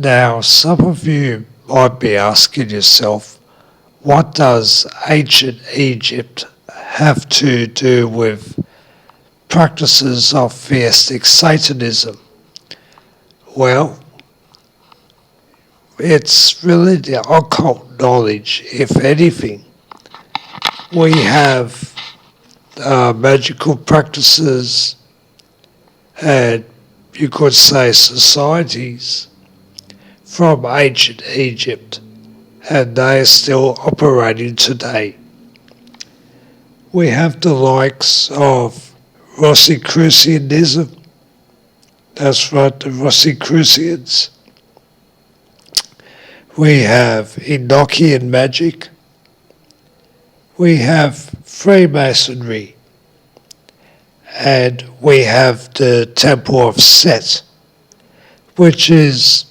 Now, some of you might be asking yourself, what does ancient Egypt have to do with practices of theistic Satanism? Well, it's really the occult knowledge, if anything. We have magical practices and you could say societies from ancient Egypt, and they are still operating today. We have the likes of Rosicrucianism, that's right, the Rosicrucians. We have Enochian magic. We have Freemasonry. And we have the Temple of Set, which is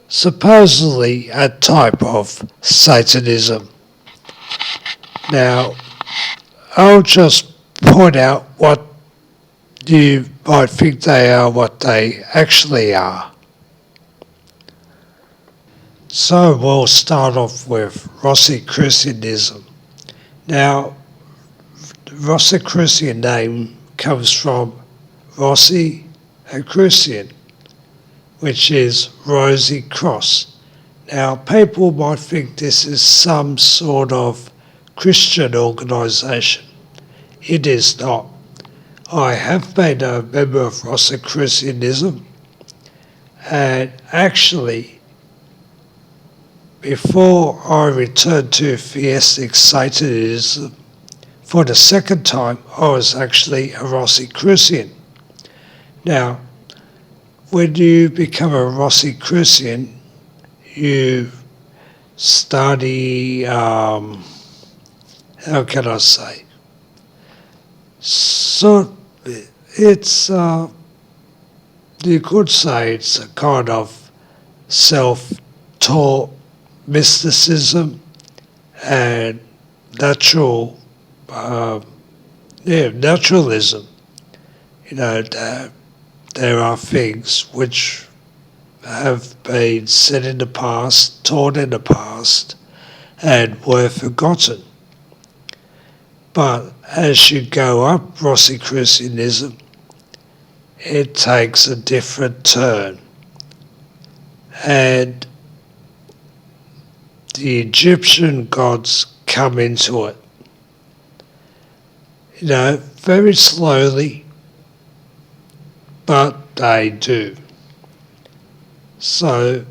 supposedly a type of Satanism. Now, I'll just point out what you might think they are, what they actually are. So we'll start off with Rosicrucianism. Now, the Rosicrucian name comes from Rossi and Crucian, which is Rosy Cross. Now, people might think this is some sort of Christian organisation. It is not. I have been a member of Rosicrucianism, and actually, before I returned to Theistic Satanism, for the second time, I was actually a Rosicrucian. Now, when you become a Rosicrucian, you study, how can I say? So it's, you could say it's a kind of self-taught mysticism and naturalism. You know, there are things which have been said in the past, taught in the past, and were forgotten. But as you go up Rosicrucianism, it takes a different turn. And the Egyptian gods come into it. You know, very slowly, but they do. So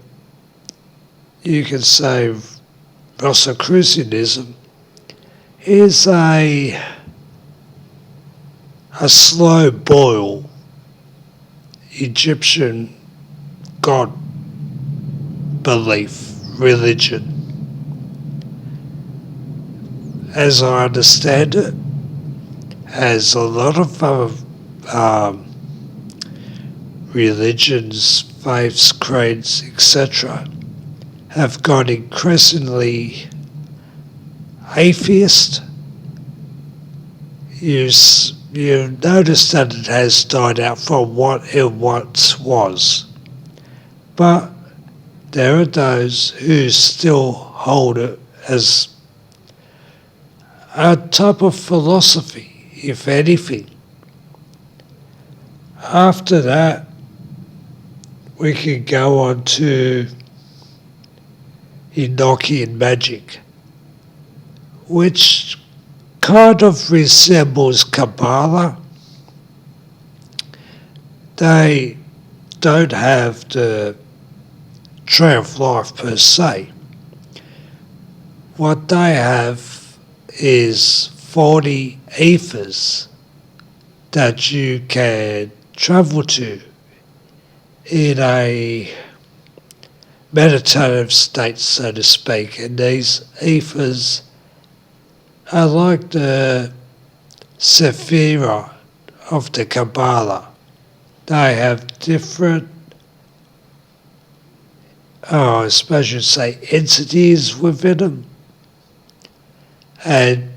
you can say Rosicrucianism is a slow boil Egyptian god belief, religion. As I understand it, as a lot of other religions, faiths, creeds, etc., have gone increasingly atheist, you notice that it has died out from what it once was. But there are those who still hold it as a type of philosophy, if anything. After that, we can go on to Enochian magic, which kind of resembles Kabbalah. They don't have the tree of life per se. What they have is 40 ethers that you can travel to in a meditative state, so to speak, and these ethers are like the Sephirah of the Kabbalah. They have different, I suppose you'd say, entities within them, and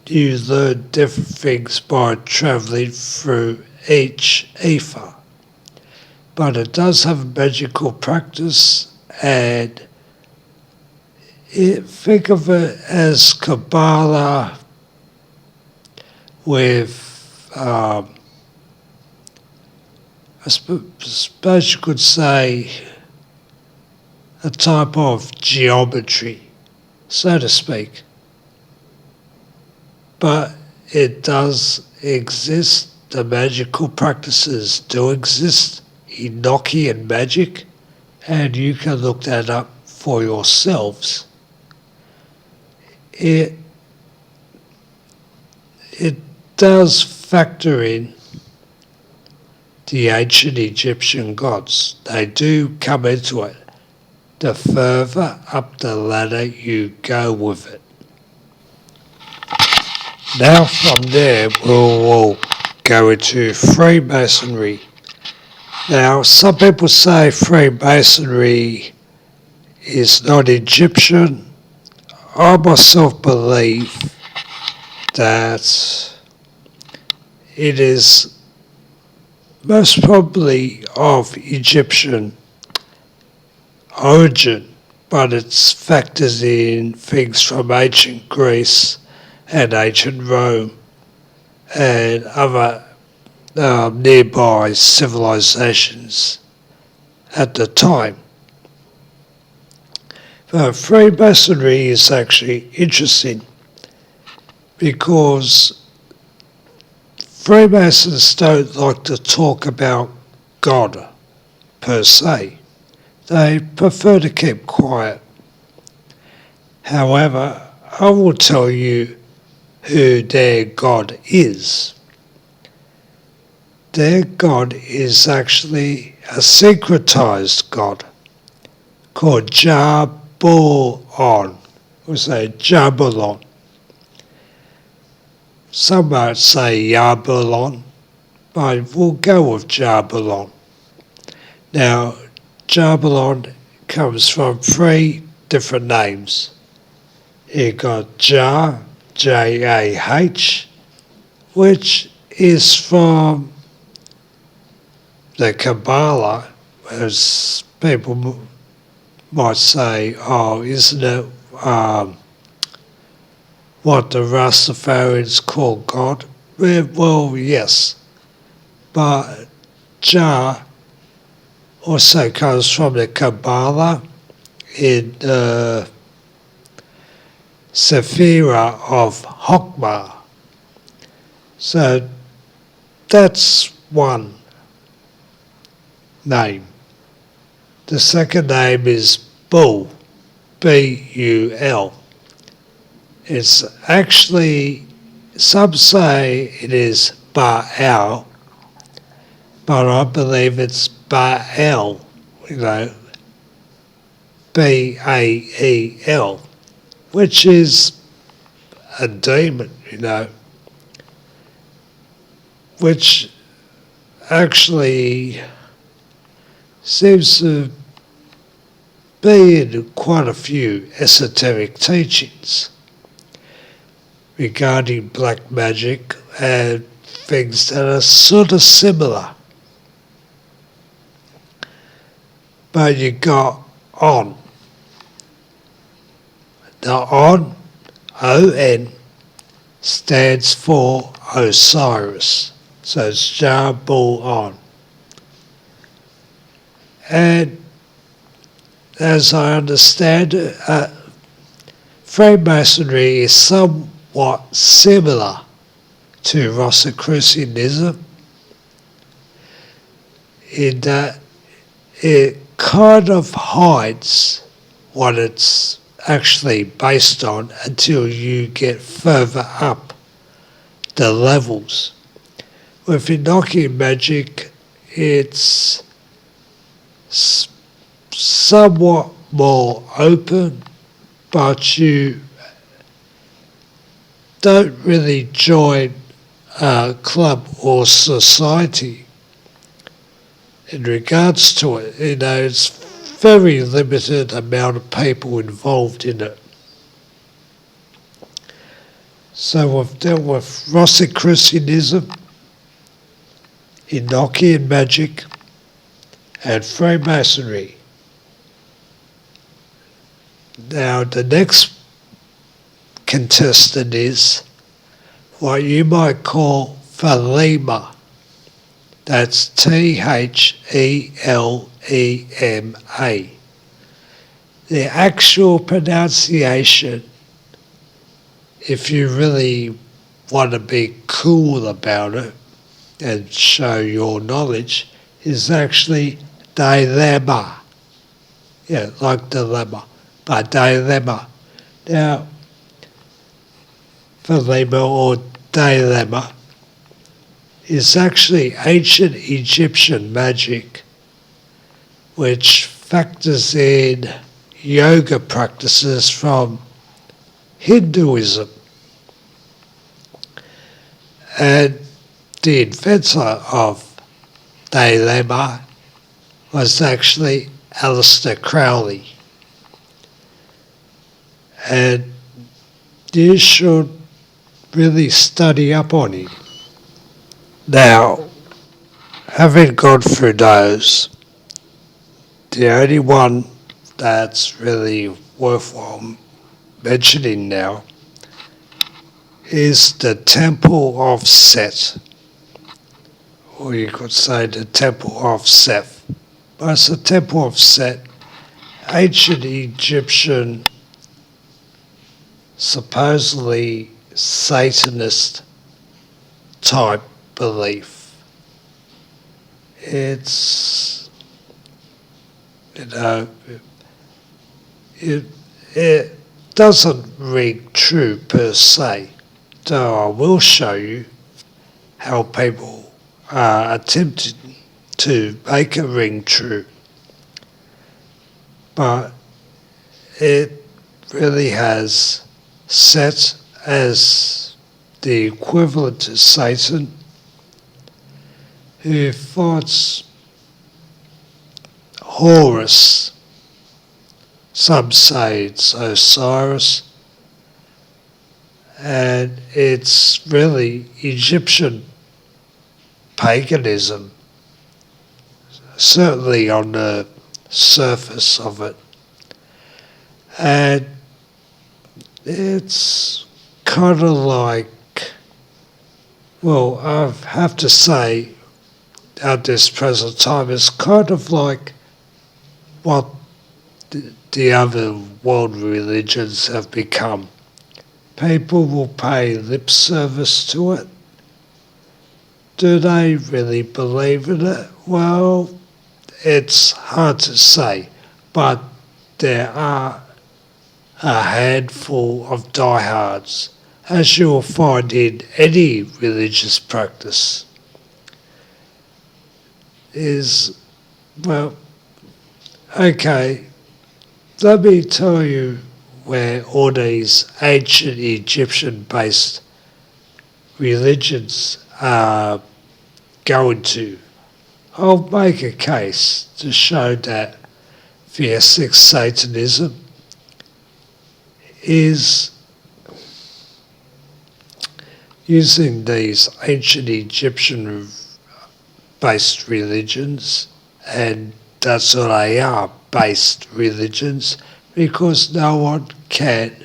you learn different things by travelling through each ether. But it does have a magical practice, and think of it as Kabbalah with, I suppose you could say, a type of geometry, so to speak. But it does exist, the magical practices do exist, Enochian magic, and you can look that up for yourselves. It does factor in the ancient Egyptian gods. They do come into it. The further up the ladder you go with it. Now from there we'll go into Freemasonry. Now some people say Freemasonry is not Egyptian. I myself believe that it is most probably of Egyptian origin, but it's factors in things from ancient Greece and ancient Rome and other nearby civilizations at the time. But Freemasonry is actually interesting because Freemasons don't like to talk about God per se. They prefer to keep quiet. However, I will tell you who their God is. Their God is actually a syncretized God called Jabulon. We say Jabulon. Some might say Yabulon, but we'll go with Jabulon. Now, Jabulon comes from three different names. You got Jah, J-A-H, which is from the Kabbalah, as people might say, oh, isn't it what the Rastafarians call God? Well, yes, but Jah also comes from the Kabbalah in the Sephira of Chokmah. So that's one name. The second name is Bul, B-U-L. It's actually, some say it is Baal, but I believe it's Baal, B-A-E-L, which is a demon, which actually seems to be in quite a few esoteric teachings regarding black magic and things that are sort of similar. But you got On. The On, O-N, stands for Osiris. So it's Jabulon. And as I understand it, Freemasonry is somewhat similar to Rosicrucianism in that it kind of hides what it's actually based on until you get further up the levels. With Enochian magic, it's somewhat more open, but you don't really join a club or society in regards to it. It's very limited amount of people involved in it. So we've dealt with Rosicrucianism, Enochian magic, and Freemasonry. Now the next contestant is what you might call Thelema. That's Thelema. The actual pronunciation, if you really want to be cool about it and show your knowledge, is actually Thelema. Yeah, like dilemma, but Thelema. Now, Thelema or Thelema is actually ancient Egyptian magic, which factors in yoga practices from Hinduism. And the inventor of Thelema was actually Aleister Crowley. And you should really study up on him. Now, having gone through those, the only one that's really worthwhile mentioning now is the Temple of Set, or you could say the Temple of Seth. But it's the Temple of Set, ancient Egyptian, supposedly Satanist type belief. It's, it doesn't ring true per se, though I will show you how people are attempting to make it ring true. But it really has Set as the equivalent to Satan, who fights Horus, some say it's Osiris, and it's really Egyptian paganism, certainly on the surface of it. And it's kind of like, well, I have to say, at this present time, it's kind of like what the other world religions have become. People will pay lip service to it. Do they really believe in it? Well, it's hard to say, but there are a handful of diehards, as you will find in any religious practice. Well, okay, let me tell you where all these ancient Egyptian-based religions are going to. I'll make a case to show that Theistic Satanism is using these ancient Egyptian-based religions, and that's what they are, based religions, because no one can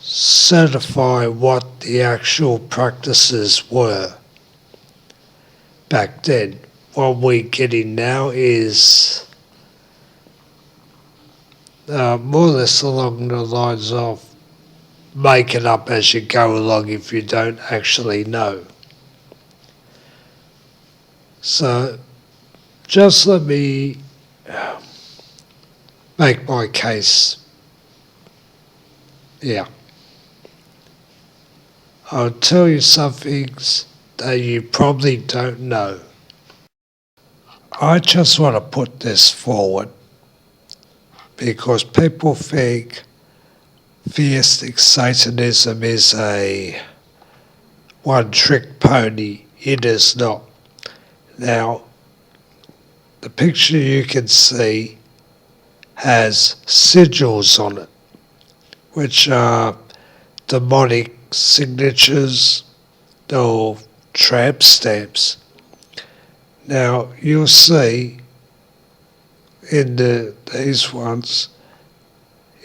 certify what the actual practices were back then. What we're getting now is more or less along the lines of make it up as you go along if you don't actually know. So just let me make my case. Yeah. I'll tell you some things that you probably don't know. I just want to put this forward because people think Theistic Satanism is a one-trick pony. It is not. Now, the picture you can see has sigils on it, which are demonic signatures or tramp stamps. Now, you'll see in these ones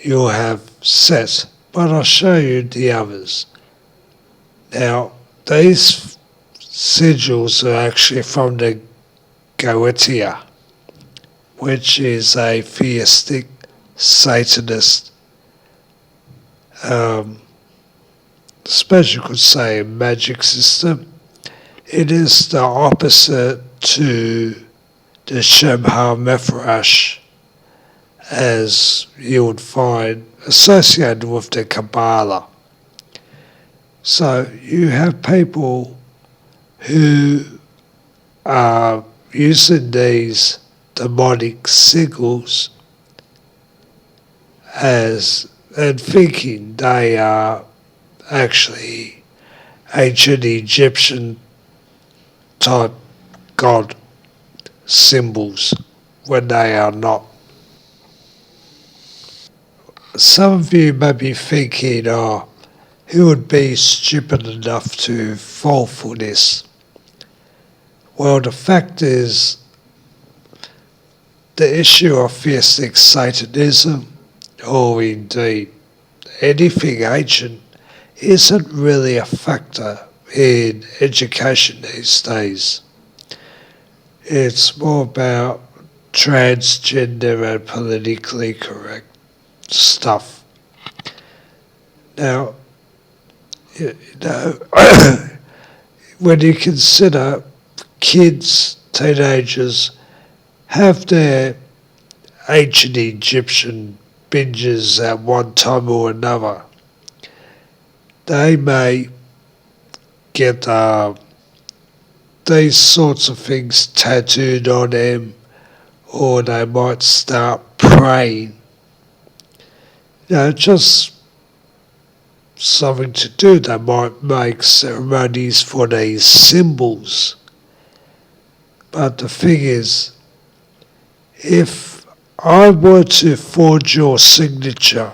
you'll have Set, but I'll show you the others. Now, these sigils are actually from the Goetia, which is a theistic Satanist, I suppose you could say a magic system. It is the opposite to the Shemha Mefresh, as you would find associated with the Kabbalah. So you have people who are using these demonic sigils and thinking they are actually ancient Egyptian type god symbols when they are not. Some of you may be thinking, who would be stupid enough to fall for this? Well, the fact is, the issue of theistic Satanism, or indeed anything ancient, isn't really a factor in education these days. It's more about transgender and politically correct stuff. Now, when you consider kids, teenagers have their ancient Egyptian binges at one time or another, they may get these sorts of things tattooed on them, or they might start praying. Just something to do. They might make ceremonies for these symbols. But the thing is, if I were to forge your signature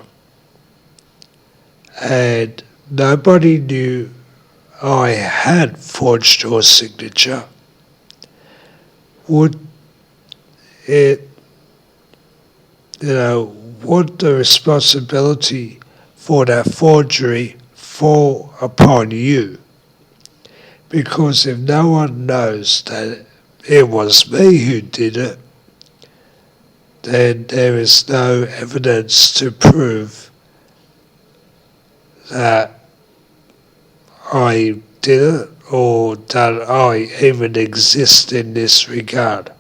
and nobody knew I had forged your signature, would it, would the responsibility for that forgery fall upon you? Because if no one knows that it was me who did it, then there is no evidence to prove that I did it or that I even exist in this regard.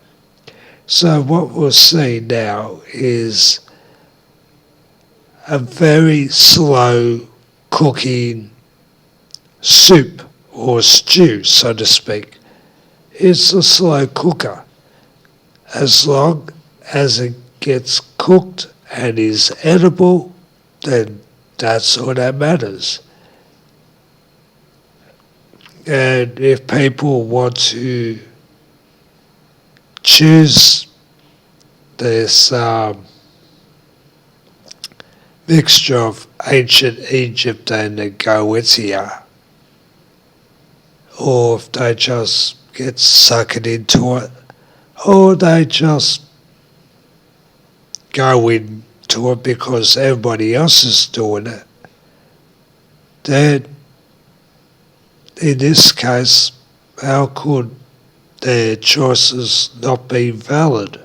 So what we'll see now is a very slow cooking soup or stew, so to speak. It's a slow cooker. As long as it gets cooked and is edible, then that's all that matters. And if people want to choose this mixture of ancient Egypt and the Goetia, or if they just get sucked into it, or they just go into it because everybody else is doing it, then in this case, how could their choices not be valid?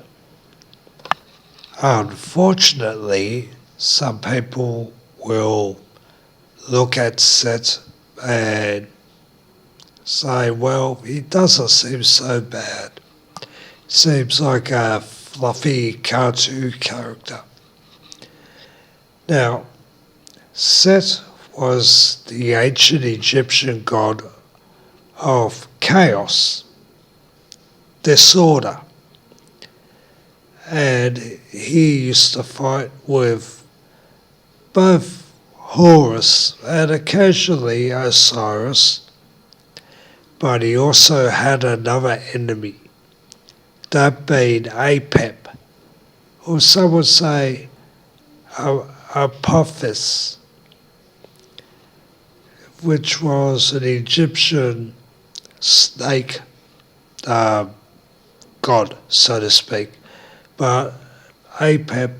Unfortunately, some people will look at Set and say, well, he doesn't seem so bad. Seems like a fluffy cartoon character. Now, Set was the ancient Egyptian god of chaos, disorder, and he used to fight with both Horus and occasionally Osiris, but he also had another enemy, that being Apep, or some would say Apophis, which was an Egyptian snake god, so to speak. But Apep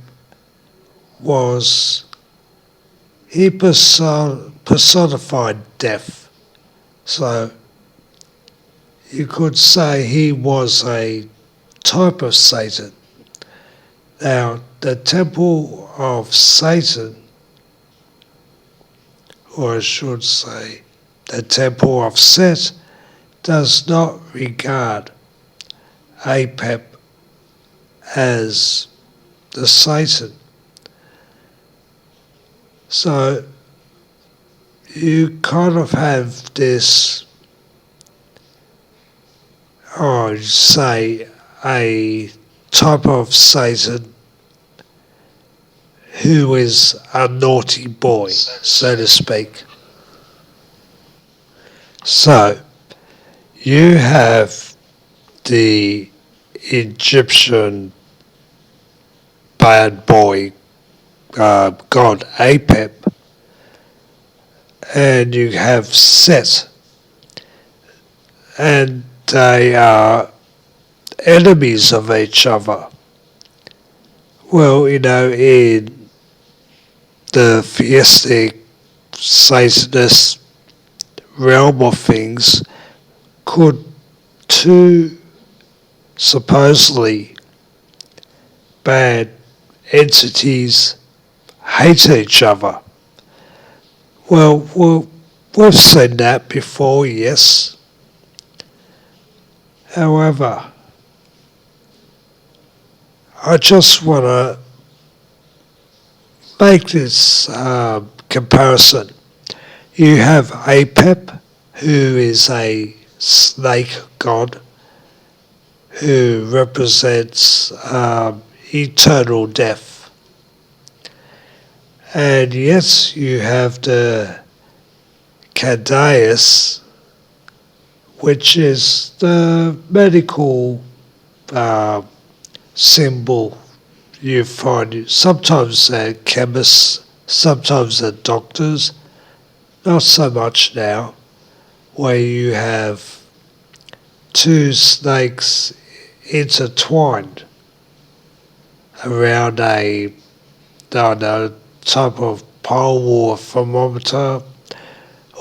was he personified death. So you could say he was a type of Satan. Now, the temple of Satan, or I should say, the temple of Set, does not regard Apep as the Satan. So you kind of have this, or say, a type of Satan who is a naughty boy, so to speak. So you have the Egyptian bad boy god Apep, and you have Set, and they are enemies of each other. Well, in the theistic Satanist realm of things, could two supposedly bad entities hate each other? Well, we've seen that before, yes. However, I just want to make this comparison. You have Apep, who is a snake god, who represents eternal death. And yes, you have the Cadeus, which is the medical symbol you find. Sometimes they're chemists, sometimes they're doctors, not so much now, where you have two snakes intertwined around a, I don't know, type of pole or thermometer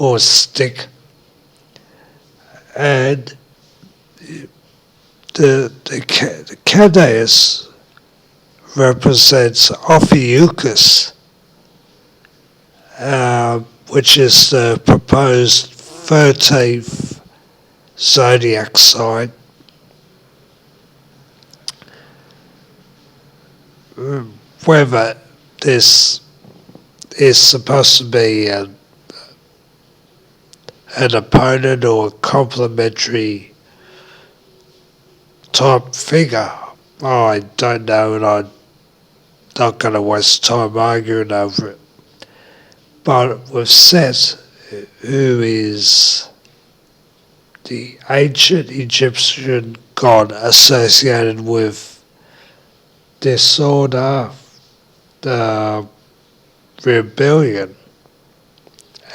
or stick, and the Cadeus represents Ophiuchus, which is the proposed 13th zodiac sign. Whether this is supposed to be an opponent or a complementary type figure, I don't know, and I'm not going to waste time arguing over it. But with Set, who is the ancient Egyptian god associated with disorder, the rebellion,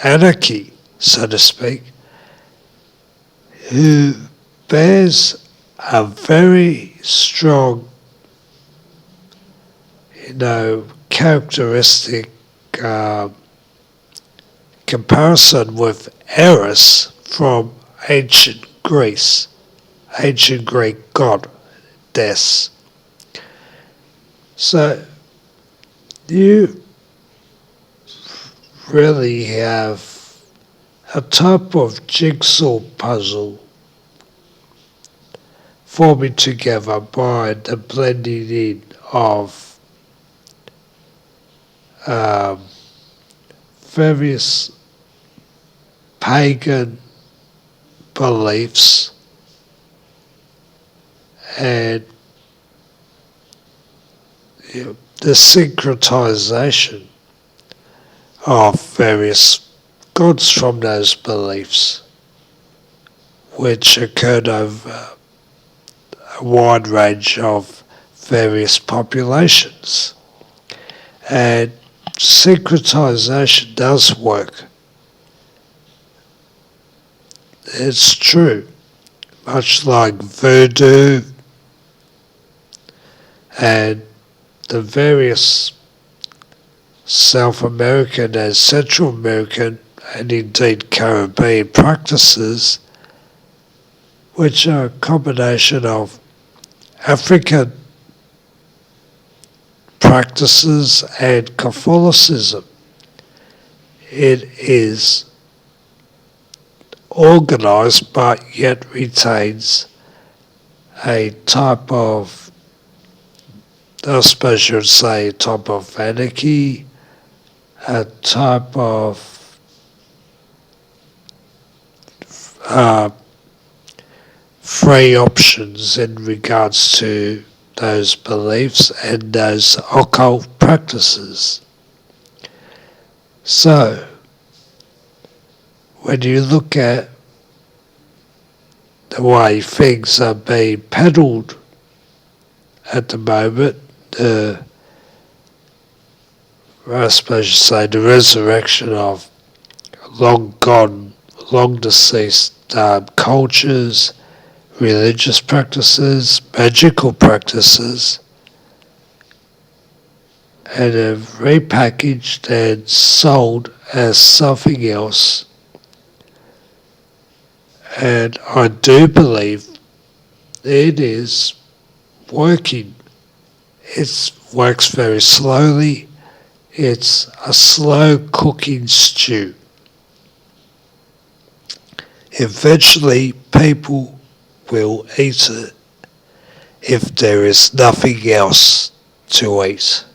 anarchy, so to speak, who bears a very strong, characteristic comparison with Eris from ancient Greece, ancient Greek goddess. So you really have a type of jigsaw puzzle forming together by the blending in of various pagan beliefs and the syncretization of various gods from those beliefs, which occurred over a wide range of various populations. And syncretization does work. It's true, much like voodoo and the various South American and Central American and indeed Caribbean practices, which are a combination of African practices and Catholicism. It is organized but yet retains a type of, I suppose you would say, a type of anarchy, a type of free options in regards to those beliefs and those occult practices. So, when you look at the way things are being peddled at the moment, I suppose you say the resurrection of long gone, long deceased cultures, religious practices, magical practices, and are repackaged and sold as something else. And I do believe it is working. It works very slowly. It's a slow cooking stew. Eventually, people will eat it if there is nothing else to eat.